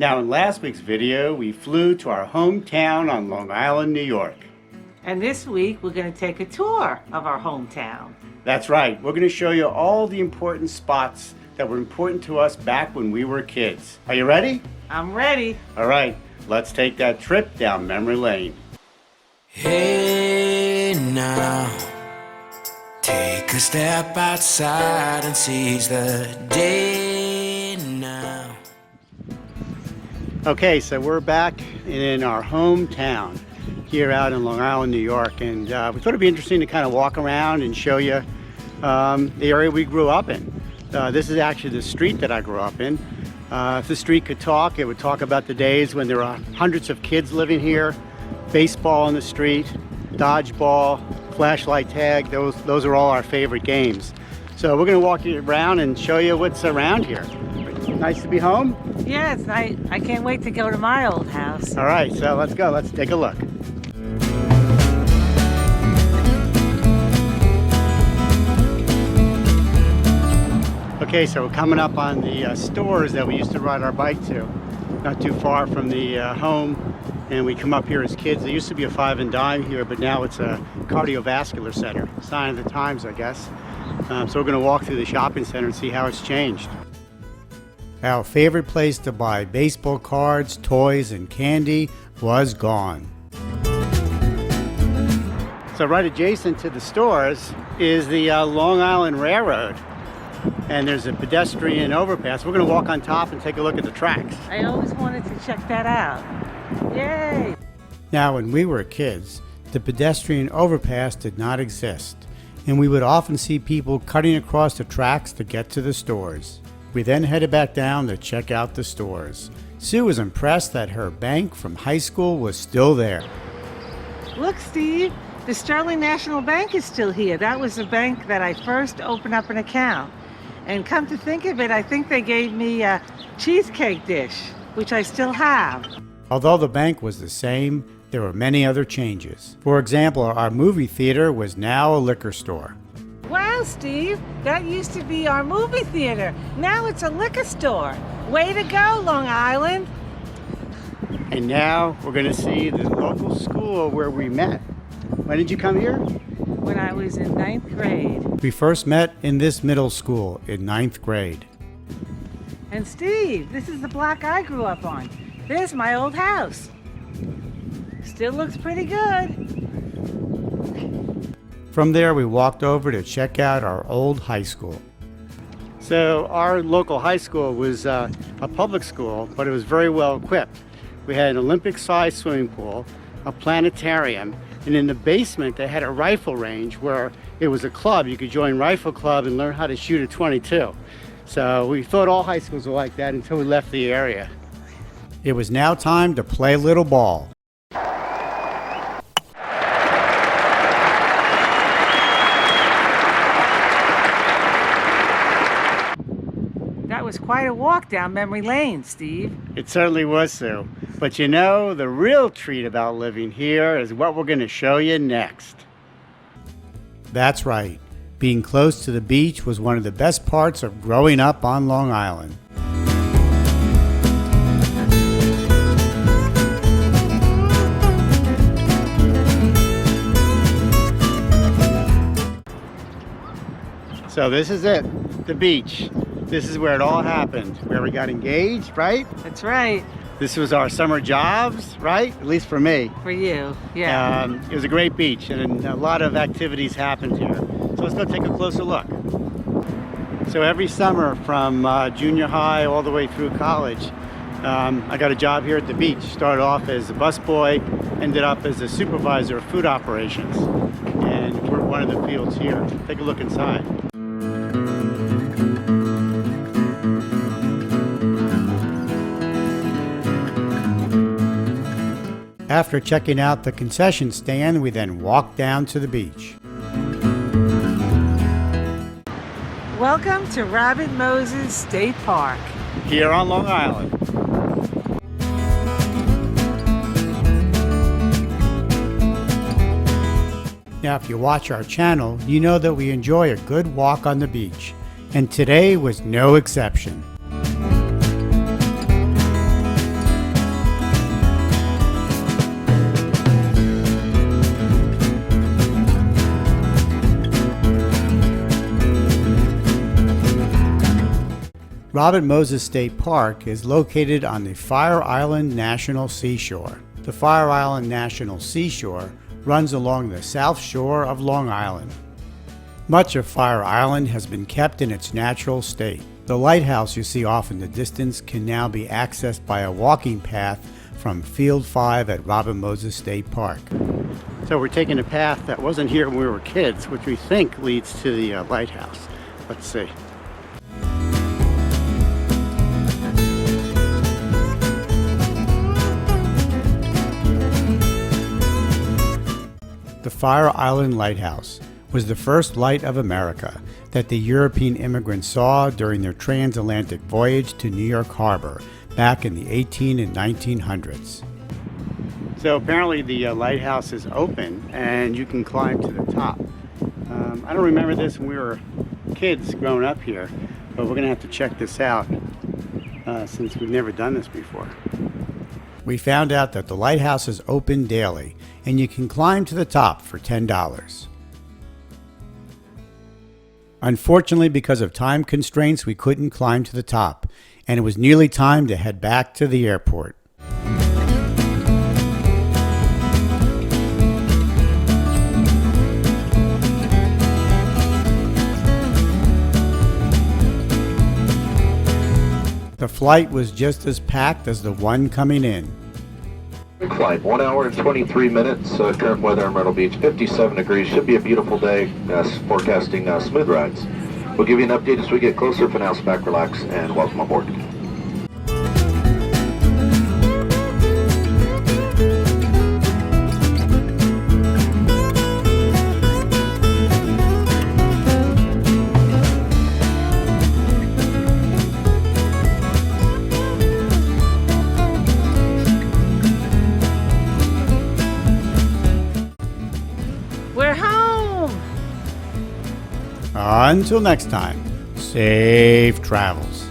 Now in last week's video, we flew to our hometown on Long Island, New York. And this week, we're going to take a tour of our hometown. That's right. We're going to show you all the important spots that were important to us back when we were kids. Are you ready? I'm ready. All right, let's take that trip down memory lane. Hey now, take a step outside and seize the day now. Okay, so we're back in our hometown here out in Long Island, New York, and we thought it'd be interesting to kind of walk around and show you the area we grew up in. This is actually the street that I grew up in. If the street could talk, it would talk about the days when there were hundreds of kids living here, baseball on the street, dodgeball, flashlight tag. Those are all our favorite games. So we're going to walk you around and show you what's around here. Nice to be home? Yeah, it's nice. I can't wait to go to my old house. All right, so let's go. Let's take a look. Okay, so we're coming up on the stores that we used to ride our bike to, not too far from the home, and we come up here as kids. There used to be a Five and Dime here, but now it's a cardiovascular center, sign of the times, I guess. So we're going to walk through the shopping center and see how it's changed. Our favorite place to buy baseball cards, toys, and candy was gone. So right adjacent to the stores is the Long Island Railroad. And there's a pedestrian overpass. We're going to walk on top and take a look at the tracks. I always wanted to check that out. Yay! Now, when we were kids, the pedestrian overpass did not exist, and we would often see people cutting across the tracks to get to the stores. We then headed back down to check out the stores. Sue was impressed that her bank from high school was still there. Look, Steve, the Sterling National Bank is still here. That was the bank that I first opened up an account. And come to think of it, I think they gave me a cheesecake dish, which I still have. Although the bank was the same, there were many other changes. For example, our movie theater was now a liquor store. Wow, Steve, that used to be our movie theater. Now it's a liquor store. Way to go, Long Island. And now we're going to see the local school where we met. When did you come here? When I was in 9th grade. We first met in this middle school in 9th grade. And Steve, this is the block I grew up on. There's my old house. Still looks pretty good. From there, we walked over to check out our old high school. So our local high school was a public school, but it was very well equipped. We had an Olympic-sized swimming pool, a planetarium, and in the basement they had a rifle range where it was a club. You could join rifle club and learn how to shoot a .22. So we thought all high schools were like that until we left the area. It was now time to play little ball. That was quite a walk down memory lane, Steve. It certainly was, Sue. But you know, the real treat about living here is what we're going to show you next. That's right. Being close to the beach was one of the best parts of growing up on Long Island. So this is it, the beach. This is where it all happened, where we got engaged, right? That's right. This was our summer jobs, right? At least for me. For you, yeah. It was a great beach, and a lot of activities happened here. So let's go take a closer look. So every summer from junior high all the way through college, I got a job here at the beach. Started off as a busboy, ended up as a supervisor of food operations. And we're one of the fields here. Take a look inside. After checking out the concession stand, we then walked down to the beach. Welcome to Rabbit Moses State Park. Here on Long Island. Now, if you watch our channel, you know that we enjoy a good walk on the beach, and today was no exception. Robert Moses State Park is located on the Fire Island National Seashore. The Fire Island National Seashore runs along the south shore of Long Island. Much of Fire Island has been kept in its natural state. The lighthouse you see off in the distance can now be accessed by a walking path from Field 5 at Robert Moses State Park. So we're taking a path that wasn't here when we were kids, which we think leads to the lighthouse. Let's see. The Fire Island Lighthouse was the first light of America that the European immigrants saw during their transatlantic voyage to New York Harbor back in the 18 and 1900s. So apparently the lighthouse is open and you can climb to the top. I don't remember this when we were kids growing up here, but we're gonna have to check this out since we've never done this before. We found out that the lighthouse is open daily and you can climb to the top for $10. Unfortunately, because of time constraints, we couldn't climb to the top, and it was nearly time to head back to the airport. The flight was just as packed as the one coming in. Flight, 1 hour and 23 minutes. Current weather in Myrtle Beach, 57 degrees. Should be a beautiful day. Forecasting smooth rides. We'll give you an update as we get closer. For now, sit back, relax, and welcome aboard. We're home! Until next time, safe travels.